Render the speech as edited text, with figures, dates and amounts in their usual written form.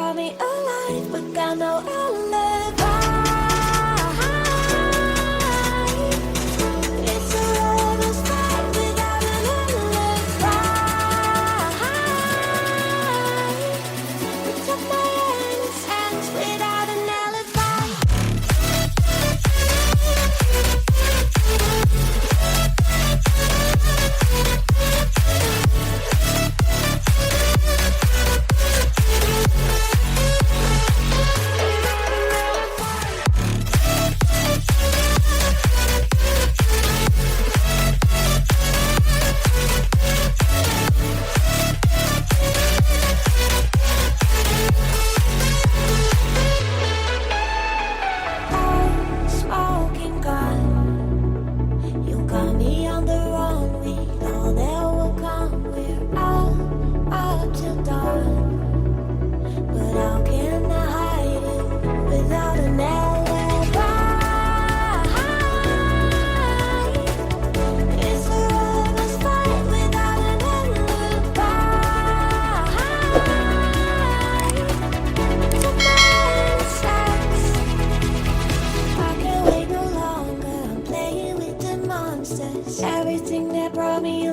brought me alive, but got no alibi. It's a lover's fight without an alibi. Took my hands without an alibi. Smoking gun, you got me on the run. We know that will come. We're out up till dawn, but how can I hide it without an alibi? It's a lover's fight without an alibi. Took my sex. I can't wait no longer. I'm playing with the monsters. Everything that brought me